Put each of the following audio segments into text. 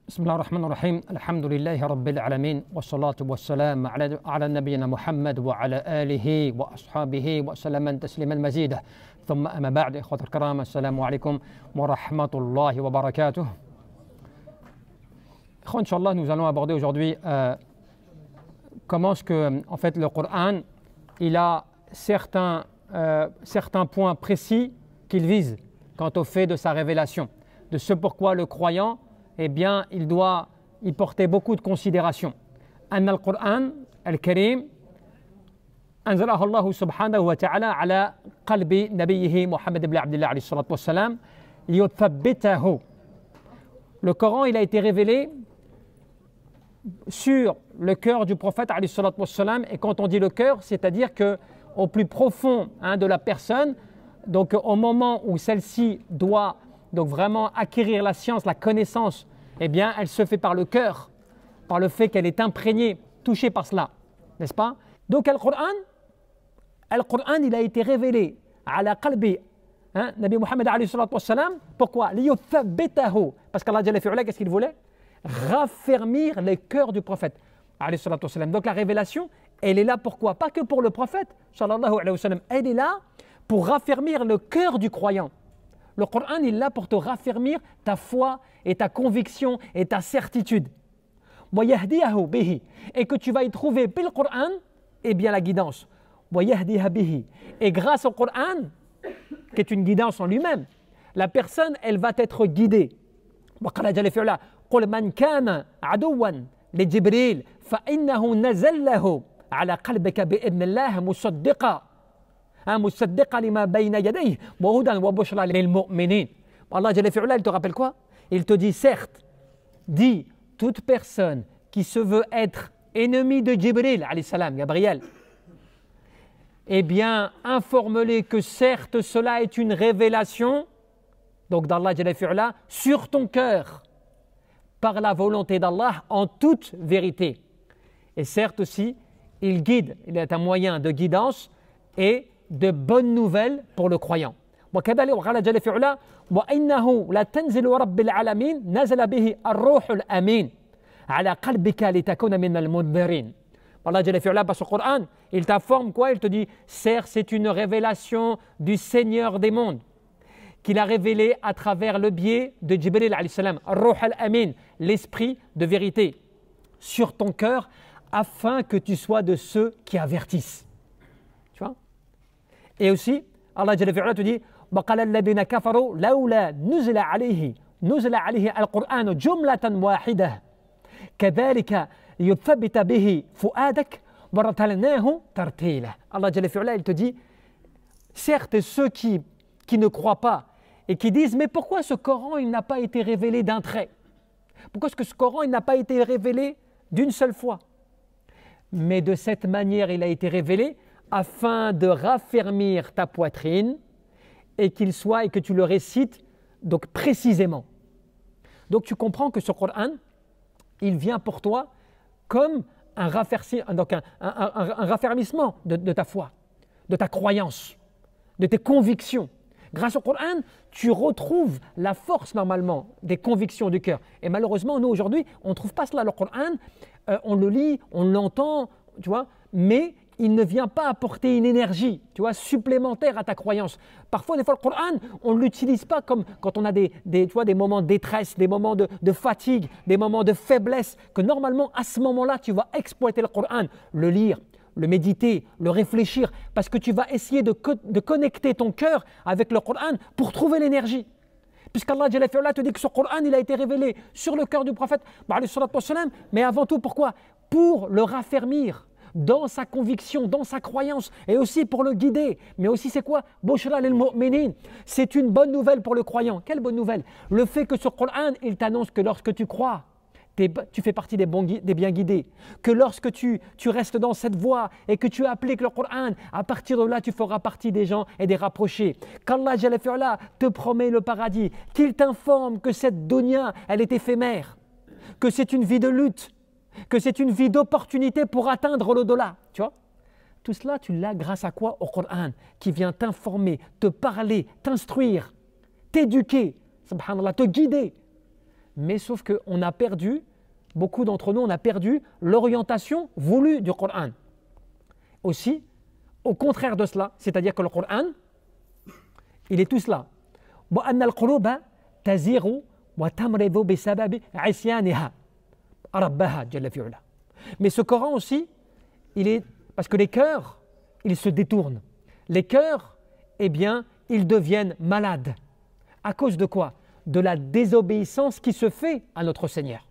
بسم الله الرحمن الرحيم الحمد لله رب العالمين والصلاة والسلام على نبينا محمد وعلى آله وأصحابه وسلم تسليما مزيدا ثم أما بعد إخوة الكرام السلام عليكم ورحمة الله وبركاته. Inch'Allah, nous allons aborder aujourd'hui comment est-ce que en fait, le Coran il a certains points précis qu'il vise quant au fait de sa révélation, de ce pourquoi le croyant eh bien, il doit y porter beaucoup de considération. أن القرآن الكريم أنزله الله سبحانه وتعالى على قلب نبيه محمد بن عبد الله عليه الصلاة والسلام ليثبته. Le Coran il a été révélé sur le cœur du prophète عليه الصلاة والسلام, et quand on dit le cœur, c'est-à-dire que au plus profond de la personne, donc au moment où celle-ci doit donc vraiment acquérir la science, la connaissance, eh bien elle se fait par le cœur, par le fait qu'elle est imprégnée, touchée par cela, n'est-ce pas? Donc le Coran il a été révélé à la qalbi Nabi Muhammad alayhi salatu wassalam. Pourquoi? Liyuthabbitahu, parce qu'Allah Jalla fi'ala, qu'est-ce qu'il voulait? Raffermir les cœurs du prophète alayhi salatu wassalam. Donc la révélation, elle est là pourquoi? Pas que pour le prophète sallallahu alayhi wa sallam, elle est là pour raffermir le cœur du croyant. Le Coran il est là pour te raffermir ta foi et ta conviction et ta certitude. Et que tu vas y trouver bil Coran, eh bien la guidance. Et grâce au Coran, qui est une guidance en lui-même, la personne elle va être guidée. قل من كان عدوا لجبريل فإنه نزله على قلبك بإذن الله مصدقا مصدقا لما بين يديه وهدى وبشرى للمؤمنين. Allah Jalla fi'ala, il te rappelle quoi? Il te dit certes, dis toute personne qui se veut être ennemi de Jibril alayhi salam, Gabriel, eh bien informe-les que certes cela est une révélation donc d'Allah Jalla fi'ala sur ton cœur par la volonté d'Allah en toute vérité. Et certes aussi il guide, il est un moyen de guidance et de bonnes nouvelles pour le croyant. وكذلك قال جل في علا وإنه لتنزل رب العالمين نزل به الروح الأمين على قلبك لتكون من المنذرين. Allah Jalla fi Ula, par ce Coran, il t'informe quoi? Il te dit certes c'est une révélation du Seigneur des mondes qu'il a révélé à travers le biais de Jibril alayhi salam, Ruh al-Amin, l'esprit de vérité sur ton cœur afin que tu sois de ceux qui avertissent. Tu vois? Et aussi, Allah Jalla fi'ala te dit وَقَالَ الَّذِينَ كَفَرُوا لَوْلَا نُزِلَ عَلَيْهِ الْقُرْآنُ جُمْلَةً وَاحِدَةً كَذَلِكَ يُثَّبِتَ بِهِ فُؤَادَكَ وَرَتَّلْنَاهُ تَرْتِيلًا. Allah Jalla fi'ala, il te dit certes ceux qui ne croient pas et qui disent mais pourquoi ce Coran il n'a pas été révélé d'un trait? Pourquoi est-ce que ce Coran il n'a pas été révélé d'une seule fois? Mais de cette manière il a été révélé afin de raffermir ta poitrine et qu'il soit et que tu le récites donc précisément. Donc tu comprends que ce Coran, il vient pour toi comme un raffermissement de ta foi, de ta croyance, de tes convictions. Grâce au Coran, tu retrouves la force normalement des convictions du cœur. Et malheureusement, nous aujourd'hui, on ne trouve pas cela. Le Coran, on le lit, on l'entend, tu vois, mais il ne vient pas apporter une énergie, tu vois, supplémentaire à ta croyance. Parfois, des fois, le Coran, on ne l'utilise pas comme quand on a tu vois, des moments de détresse, des moments de fatigue, des moments de faiblesse, que normalement, à ce moment-là, tu vas exploiter le Coran, le lire, le méditer, le réfléchir, parce que tu vas essayer de connecter ton cœur avec le Coran pour trouver l'énergie. Puisqu'Allah Jalla fi'ala te dit que ce Coran, il a été révélé sur le cœur du prophète, mais avant tout, pourquoi? Pour le raffermir dans sa conviction, dans sa croyance, et aussi pour le guider. Mais aussi c'est quoi? Bushra lil mu'minin. C'est une bonne nouvelle pour le croyant. Quelle bonne nouvelle? Le fait que ce Coran, il t'annonce que lorsque tu crois, tu fais partie des bien guidés, que lorsque tu restes dans cette voie et que tu appliques le Coran, à partir de là tu feras partie des gens et des rapprochés, qu'Allah Jalla fi'ala te promet le paradis, qu'il t'informe que cette dunya elle est éphémère, que c'est une vie de lutte, que c'est une vie d'opportunité pour atteindre l'au-delà, tu vois. Tout cela tu l'as grâce à quoi? Au Coran qui vient t'informer, te parler, t'instruire, t'éduquer, subhanallah, te guider Mais sauf qu'on a perdu, beaucoup d'entre nous, on a perdu l'orientation voulue du Coran. Aussi, au contraire de cela, c'est-à-dire que le Coran, il est tout cela. وأن القلوب تزيغ وتمرض بسبب عصيانها ربها جل في علاه. Mais ce Coran aussi, il est parce que les cœurs, ils se détournent. Les cœurs, eh bien, ils deviennent malades. À cause de quoi? De la désobéissance qui se fait à notre Seigneur.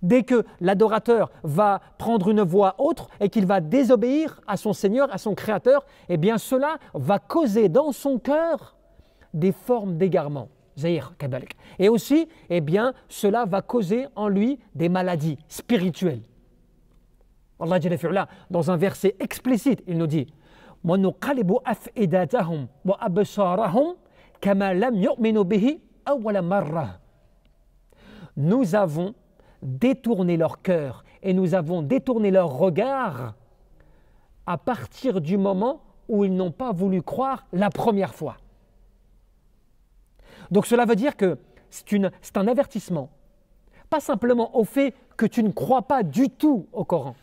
Dès que l'adorateur va prendre une voie autre et qu'il va désobéir à son Seigneur, à son Créateur, eh bien cela va causer dans son cœur des formes d'égarement. Et aussi, eh bien, cela va causer en lui des maladies spirituelles. Allah Jalla fi'ala, dans un verset explicite, il nous dit وَنُقَلِبُ أَفْئِدَاتَهُمْ وَأَبْصَارَهُمْ كَمَا لَمْ يُؤْمِنُوا بِهِ أَوَّلَ مَرَّةٍ. Nous avons détourné leur cœur et nous avons détourné leur regard à partir du moment où ils n'ont pas voulu croire la première fois. Donc cela veut dire que c'est un avertissement, pas simplement au fait que tu ne crois pas du tout au Coran,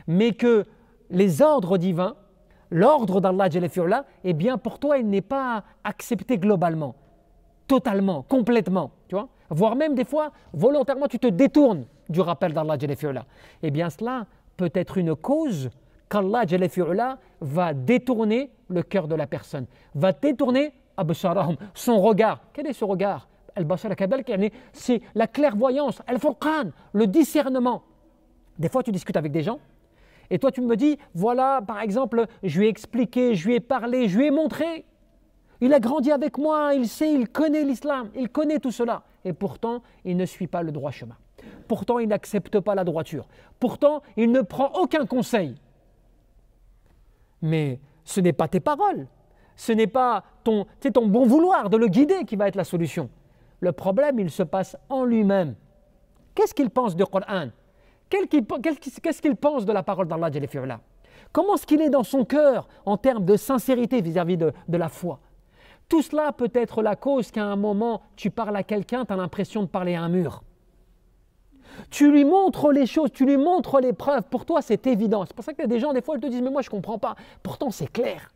mais que les ordres divins, l'ordre d'Allah Jalla fi'ala, eh bien pour toi il n'est pas accepté globalement, totalement, complètement, tu vois, voire même des fois volontairement tu te détournes du rappel d'Allah Jalla fi'ala. Eh bien cela peut être une cause qu'Allah Jalla fi'ala va détourner le cœur de la personne, va détourner absarahum, son regard. Quel est ce regard? C'est la clairvoyance, al-furqan, le discernement. Des fois tu discutes avec des gens et toi tu me dis, voilà par exemple, je lui ai expliqué, je lui ai parlé, je lui ai montré. Il a grandi avec moi, il sait, il connaît l'islam, il connaît tout cela. Et pourtant, il ne suit pas le droit chemin. Pourtant, il n'accepte pas la droiture. Pourtant, il ne prend aucun conseil. Mais ce n'est pas tes paroles. Ce n'est pas ton bon vouloir de le guider qui va être la solution. Le problème, il se passe en lui-même. Qu'est-ce qu'il pense du Coran? Qu'est-ce qu'il pense de la parole d'Allah Jalla fi'ala? Comment est-ce qu'il est dans son cœur en termes de sincérité vis-à-vis de la foi? Tout cela peut être la cause qu'à un moment, tu parles à quelqu'un, tu as l'impression de parler à un mur. Tu lui montres les choses, tu lui montres les preuves. Pour toi, c'est évident. C'est pour ça qu'il y a des gens, des fois, ils te disent « Mais moi, je ne comprends pas. » Pourtant, c'est clair.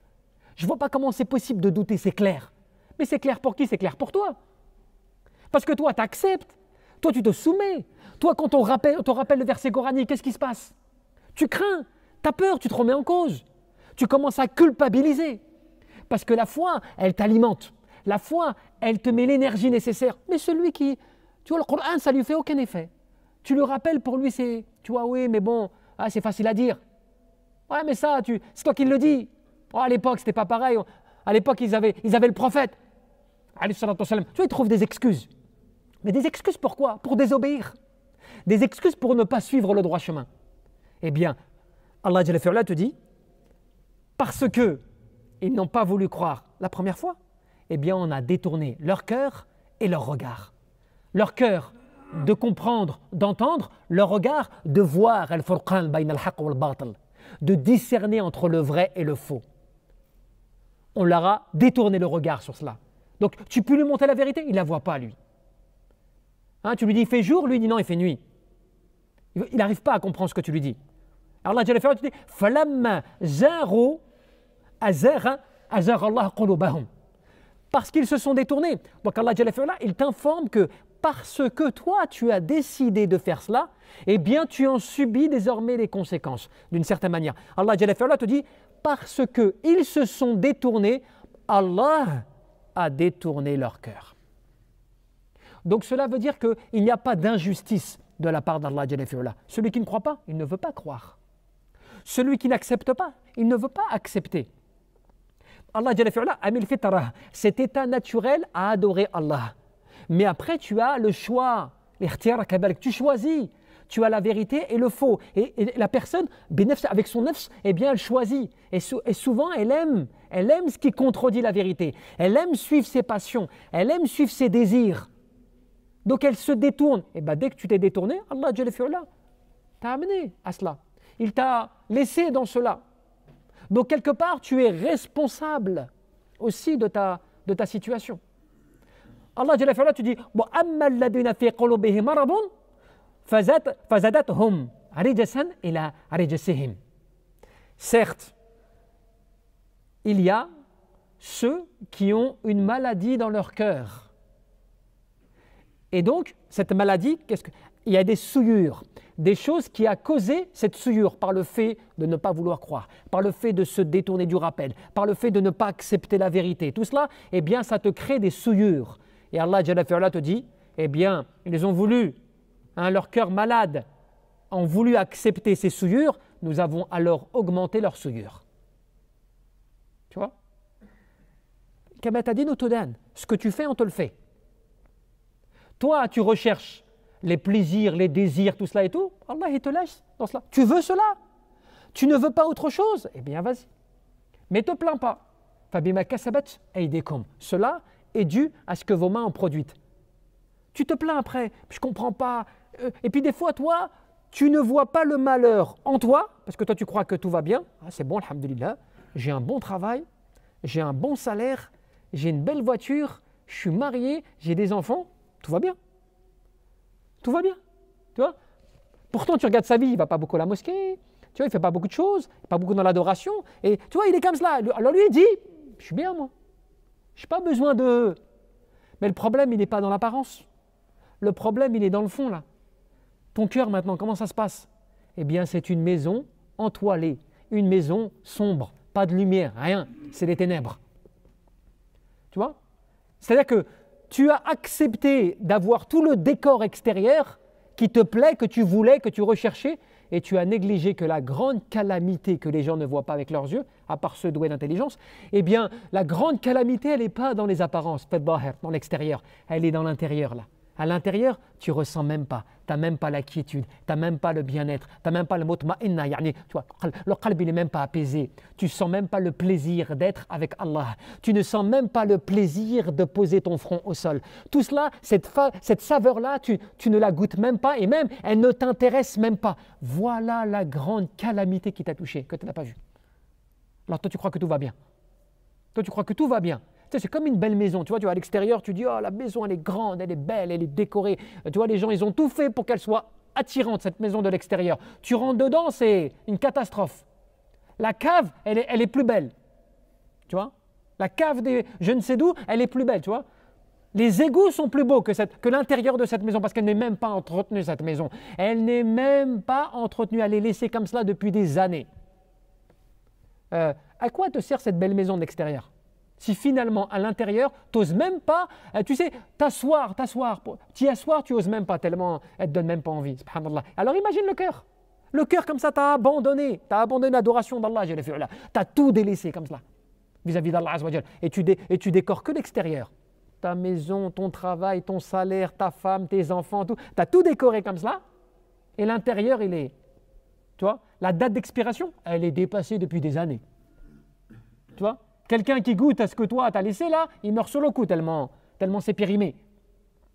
Je ne vois pas comment c'est possible de douter, c'est clair. Mais c'est clair pour qui? C'est clair pour toi. Parce que toi, tu acceptes. Toi, tu te soumets. Toi, quand on te rappelle le verset coranique, qu'est-ce qui se passe? Tu crains, tu as peur, tu te remets en cause. Tu commences à culpabiliser. Parce que la foi, elle t'alimente. La foi, elle te met l'énergie nécessaire. Mais celui qui, tu vois, le Coran, ça lui fait aucun effet. Tu le rappelles, pour lui, c'est, tu vois, oui, mais bon, c'est facile à dire. Ouais, mais ça, c'est toi qui le dis. Oh, à l'époque, c'était pas pareil. À l'époque, ils avaient le prophète. Tu vois, ils trouvent des excuses. Mais des excuses pourquoi? Pour désobéir. Des excuses pour ne pas suivre le droit chemin. Eh bien, Allah Jalla fi'ala te dit, parce que ils n'ont pas voulu croire la première fois, eh bien, on a détourné leur cœur et leur regard. Leur cœur de comprendre, d'entendre, leur regard de voir al-furqan bayna al-haqq wal-batil, de discerner entre le vrai et le faux. On leur a détourné le regard sur cela. Donc, tu peux lui montrer la vérité, il ne la voit pas, lui. Hein, tu lui dis, il fait jour, lui il dit non, il fait nuit. Il n'arrive pas à comprendre ce que tu lui dis. Alors Allah Jalla fi'ala te dit, falamma zaru azagha Allah qulubahum. Parce qu'ils se sont détournés. Donc Allah Jalla fi'ala, il t'informe que parce que toi tu as décidé de faire cela, eh bien tu en subis désormais les conséquences d'une certaine manière. Allah Jalla fi'ala te dit, parce qu'ils se sont détournés, Allah a détourné leur cœur. Donc cela veut dire qu'il n'y a pas d'injustice de la part d'Allah Jalla fi'ala. Celui qui ne croit pas, il ne veut pas croire. Celui qui n'accepte pas, il ne veut pas accepter. Allah Jalla fi'ala a mis le fitrah, cet état naturel à adorer Allah. Mais après tu as le choix, l'ikhtiyar kabalik, tu choisis. Tu as la vérité et le faux. Et la personne, avec son nafs, eh bien elle choisit. Et souvent elle aime ce qui contredit la vérité. Elle aime suivre ses passions, elle aime suivre ses désirs. Donc elle se détourne. Et bien dès que tu t'es détourné, Allah Jalla fi'ala t'a amené à cela. Il t'a laissé dans cela. Donc quelque part, tu es responsable aussi de ta situation. Allah Jalla fi'ala te dit وَأَمَّا الَّذِينَ فِي قُلُوبِهِمْ مَرَضٌ فَزَادَتْهُمْ رِجْسًا إِلَى رِجْسِهِمْ. Certes, il y a ceux qui ont une maladie dans leur cœur. Et donc, cette maladie, il y a des souillures, des choses qui a causé cette souillure par le fait de ne pas vouloir croire, par le fait de se détourner du rappel, par le fait de ne pas accepter la vérité. Tout cela, eh bien, ça te crée des souillures. Et Allah Jalla fi'ala te dit, eh bien, ils ont voulu, leur cœur malade, ont voulu accepter ces souillures, nous avons alors augmenté leurs souillures. Tu vois? Kama t'a dit Notodan, ce que tu fais, on te le fait. Toi, tu recherches les plaisirs, les désirs, tout cela et tout, Allah il te laisse dans cela. Tu veux cela? Tu ne veux pas autre chose? Eh bien, vas-y. Mais ne te plains pas. Fabima kasabat aydikum. Cela est dû à ce que vos mains ont produit. Tu te plains après, je ne comprends pas. Et puis des fois, toi, tu ne vois pas le malheur en toi, parce que toi, tu crois que tout va bien. Ah, c'est bon, alhamdulillah, j'ai un bon travail, j'ai un bon salaire, j'ai une belle voiture, je suis marié, j'ai des enfants, tout va bien. Tout va bien, tu vois. Pourtant, tu regardes sa vie, il ne va pas beaucoup à la mosquée, tu vois, il ne fait pas beaucoup de choses, pas beaucoup dans l'adoration. Et tu vois, il est comme cela. Alors lui, il dit, je suis bien moi. Je n'ai pas besoin de... Mais le problème, il n'est pas dans l'apparence. Le problème, il est dans le fond, là. Ton cœur, maintenant, comment ça se passe? Eh bien, c'est une maison entoilée, une maison sombre, pas de lumière, rien, c'est des ténèbres. Tu vois? C'est-à-dire que tu as accepté d'avoir tout le décor extérieur qui te plaît, que tu voulais, que tu recherchais, et tu as négligé que la grande calamité que les gens ne voient pas avec leurs yeux, à part ceux doués d'intelligence, eh bien, la grande calamité, elle n'est pas dans les apparences, dans l'extérieur, elle est dans l'intérieur, là. À l'intérieur, tu ne ressens même pas, tu n'as même pas la quiétude, tu n'as même pas le bien-être, tu n'as même pas le mutma'inna, tu vois, le qalb, il n'est même pas apaisé, tu ne sens même pas le plaisir d'être avec Allah, tu ne sens même pas le plaisir de poser ton front au sol. Tout cela, cette saveur-là, tu ne la goûtes même pas et même, elle ne t'intéresse même pas. Voilà la grande calamité qui t'a touché, que tu n'as pas vue. Alors toi, tu crois que tout va bien. Toi, tu crois que tout va bien. Tu sais, c'est comme une belle maison, tu vois, à l'extérieur, tu dis, oh, la maison, elle est grande, elle est belle, elle est décorée. Tu vois, les gens, ils ont tout fait pour qu'elle soit attirante, cette maison de l'extérieur. Tu rentres dedans, c'est une catastrophe. La cave, elle est plus belle. Tu vois? La cave des je ne sais d'où, elle est plus belle, tu vois? Les égouts sont plus beaux que l'intérieur de cette maison parce qu'elle n'est même pas entretenue, cette maison. Elle n'est même pas entretenue, elle est laissée comme cela depuis des années. À quoi te sert cette belle maison de l'extérieur? Si finalement, à l'intérieur, tu n'oses même pas, tu sais, t'asseoir, t'y asseoir, tu n'oses même pas, tellement elle ne te donne même pas envie, subhanallah. Alors imagine le cœur. Le cœur comme ça, tu as abandonné l'adoration d'Allah, tu as tout délaissé comme cela, vis-à-vis d'Allah Azza et tu décores que l'extérieur. Ta maison, ton travail, ton salaire, ta femme, tes enfants, tout. Tu as tout décoré comme cela, et l'intérieur, il est, tu vois, la date d'expiration, elle est dépassée depuis des années. Tu vois? Quelqu'un qui goûte à ce que toi t'as laissé là, il meurt sur le coup tellement c'est périmé.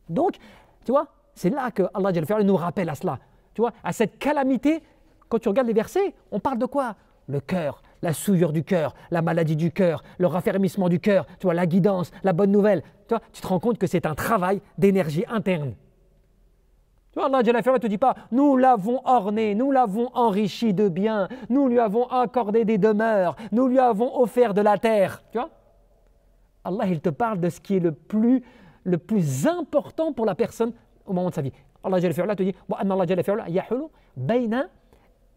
Donc, tu vois, c'est là que Allah Jalla fi'ala nous rappelle à cela. Tu vois, à cette calamité, quand tu regardes les versets, on parle de quoi? Le cœur, la souillure du cœur, la maladie du cœur, le raffermissement du cœur, tu vois, la guidance, la bonne nouvelle. Tu vois, tu te rends compte que c'est un travail d'énergie interne. Tu vois, Allah Jalla fi'ala ne te dit pas, nous l'avons orné, nous l'avons enrichi de biens, nous lui avons accordé des demeures, nous lui avons offert de la terre. Tu vois? Allah, il te parle de ce qui est le plus important pour la personne au moment de sa vie. Allah Jalla fi'ala te dit, Allah Jalla fi'ala yahulu bayna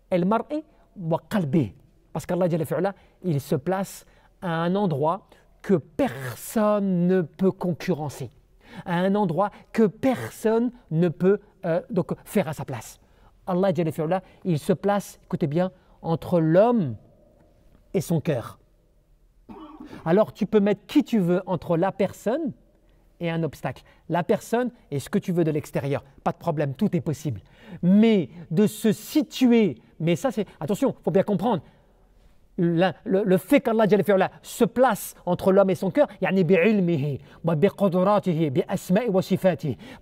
al-mar'i wa qalbi. Parce qu'Allah Jalla fi'ala, il se place à un endroit que personne ne peut concurrencer, à un endroit que personne ne peut donc faire à sa place. Allah Jalla fi'ala, il se place, écoutez bien, entre l'homme et son cœur. Alors tu peux mettre qui tu veux entre la personne et un obstacle. La personne et ce que tu veux de l'extérieur, pas de problème, tout est possible. Mais de se situer, mais ça c'est, attention, il faut bien comprendre, le fait qu'Allah Jalla fi'ala se place entre l'homme et son cœur,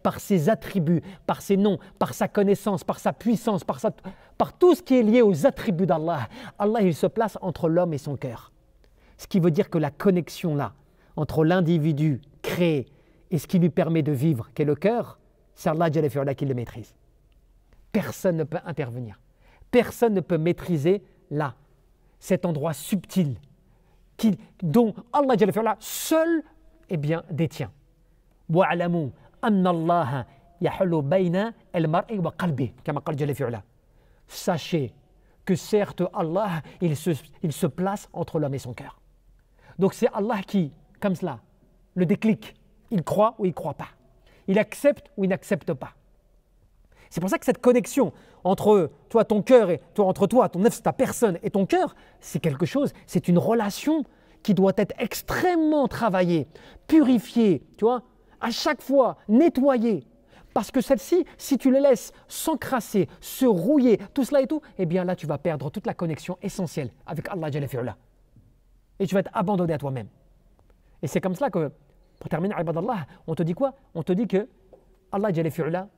par ses attributs, par ses noms, par sa connaissance, par sa puissance, par tout ce qui est lié aux attributs d'Allah. Allah, il se place entre l'homme et son cœur. Ce qui veut dire que la connexion là, entre l'individu créé et ce qui lui permet de vivre, qui est le cœur, c'est Allah Jalla fi'ala qui le maîtrise. Personne ne peut intervenir. Personne ne peut maîtriser là, cet endroit subtil dont Allah Jalla fi'ala seul détient. وَاعْلَمُوا أَنَّ اللَّهَ يَحُلُّ بَيْنَ الْمَرْءِ وَقَلْبِهِ كما قال جل في علاه. Sachez que certes Allah, il se place entre l'homme et son cœur. Donc c'est Allah qui, comme cela, le déclic. Il croit ou il ne croit pas. Il accepte ou il n'accepte pas. C'est pour ça que cette connexion entre toi, ton cœur, et entre toi, ton nefs, ta personne et ton cœur, c'est quelque chose, c'est une relation qui doit être extrêmement travaillée, purifiée, tu vois, à chaque fois nettoyée. Parce que celle-ci, si tu les laisses s'encrasser, se rouiller, tout cela et tout, eh bien là, tu vas perdre toute la connexion essentielle avec Allah Jalla fi'ala. Et tu vas être abandonné à toi-même. Et c'est comme cela que, pour terminer, ibadallah, on te dit quoi? On te dit que Allah Jalla fi'ala,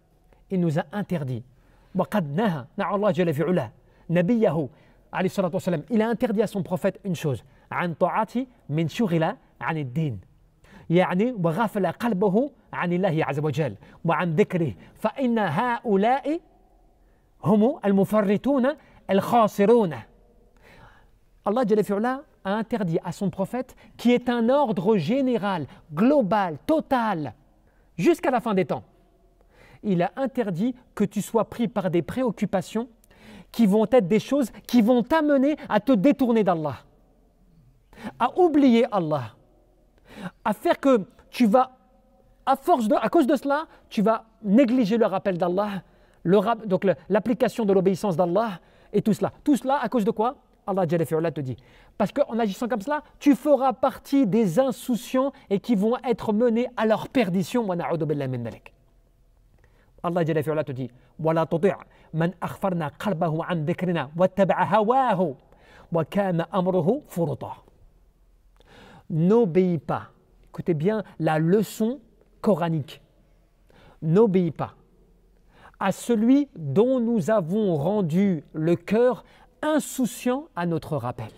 il nous a interdit. وَقَدْ نَهَى Allah Jalla fi'ala, nabiyahu, alayhi salatu wa salam, il a interdit à son prophète une chose. عن طاعتي من شغل عن الدين. يعني وغفل قلبه عن الله عز وجل وعن ذكره فإن هؤلاء هم المفرطون الخاسرون. Allah Jalla fi'ala a interdit à son prophète, qui est un ordre général, global, total, jusqu'à la fin des temps. Il a interdit que tu sois pris par des préoccupations qui vont être des choses qui vont t'amener à te détourner d'Allah, à oublier Allah, à faire que tu vas, à cause de cela, tu vas négliger le rappel d'Allah, donc l'application de l'obéissance d'Allah et tout cela. Tout cela à cause de quoi? Allah Jalla fi'ala te dit. Parce qu'en agissant comme cela, tu feras partie des insouciants et qui vont être menés à leur perdition. Wa na'udhu billahi min dhalik. Allah Jalla fi'ala te dit وَلَا تُطِعْ مَنْ أَغْفَرْنَا قَلْبَهُ عَنْ ذِكْرِنَا وَاتَّبَعَ هَوَاهُ وَكَانَ أَمْرُهُ فُرُطًا. N'obéis pas. Écoutez bien la leçon coranique. N'obéis pas à celui dont nous avons rendu le cœur insouciant à notre rappel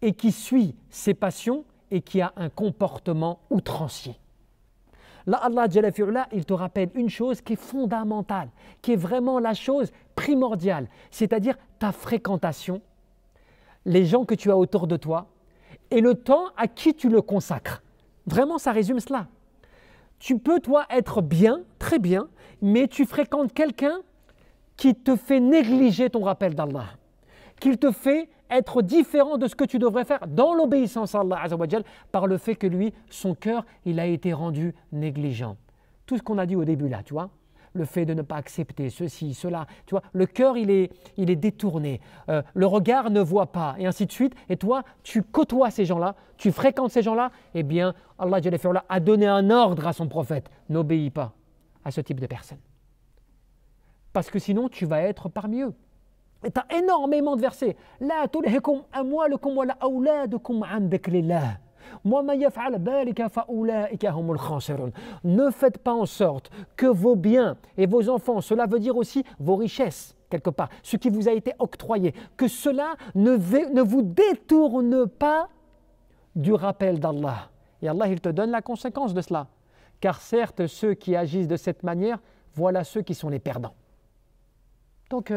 et qui suit ses passions et qui a un comportement outrancier. Là, Allah Jalla fi'ala, il te rappelle une chose qui est fondamentale, qui est vraiment la chose primordiale, c'est-à-dire ta fréquentation, les gens que tu as autour de toi et le temps à qui tu le consacres. Vraiment, ça résume cela. Tu peux, toi, être bien, très bien, mais tu fréquentes quelqu'un qui te fait négliger ton rappel d'Allah, qui te fait être différent de ce que tu devrais faire dans l'obéissance à Allah Azza wa Jal, par le fait que lui, son cœur, il a été rendu négligent. Tout ce qu'on a dit au début là, tu vois, le fait de ne pas accepter ceci, cela, tu vois, le cœur il est détourné, le regard ne voit pas, et ainsi de suite, et toi, tu côtoies ces gens-là, tu fréquentes ces gens-là, eh bien, Allah Jalla fi'ala a donné un ordre à son prophète, n'obéis pas à ce type de personnes. Parce que sinon, tu vas être parmi eux. Et tu as énormément de versets. La tulhikum amwalukum wa la auladukum an dhikrillah. Ne faites pas en sorte que vos biens et vos enfants, cela veut dire aussi vos richesses, quelque part, ce qui vous a été octroyé, que cela ne vous détourne pas du rappel d'Allah. Et Allah, il te donne la conséquence de cela. Car certes, ceux qui agissent de cette manière, voilà ceux qui sont les perdants. Donc,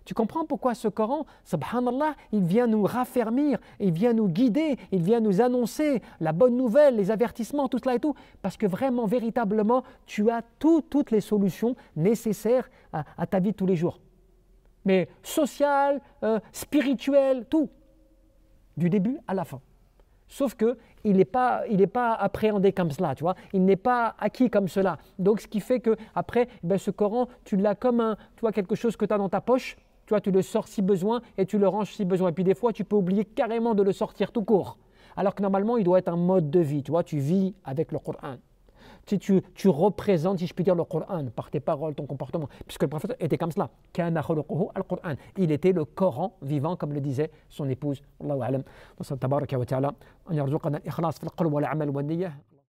tu comprends pourquoi ce Coran, subhanallah, il vient nous raffermir, il vient nous guider, il vient nous annoncer la bonne nouvelle, les avertissements, tout cela et tout, parce que vraiment, véritablement, tu as toutes les solutions nécessaires à ta vie de tous les jours. Mais sociale, spirituelle, tout, du début à la fin. Sauf qu'il n'est pas appréhendé comme cela, tu vois. Il n'est pas acquis comme cela. Donc, ce qui fait qu'après, ce Coran, tu l'as comme quelque chose que tu as dans ta poche. Tu vois, tu le sors si besoin et tu le ranges si besoin. Et puis des fois, tu peux oublier carrément de le sortir tout court. Alors que normalement, il doit être un mode de vie. Tu vois, tu vis avec le Coran. Tu représentes, si je puis dire, le Coran par tes paroles, ton comportement. Puisque le prophète était comme cela. Il était le Coran vivant, comme le disait son épouse. Allahu a'lam. Tabaraka wa ta'ala. An yarzuqana al-ikhlas fil qalbi wal amal wan niyyah.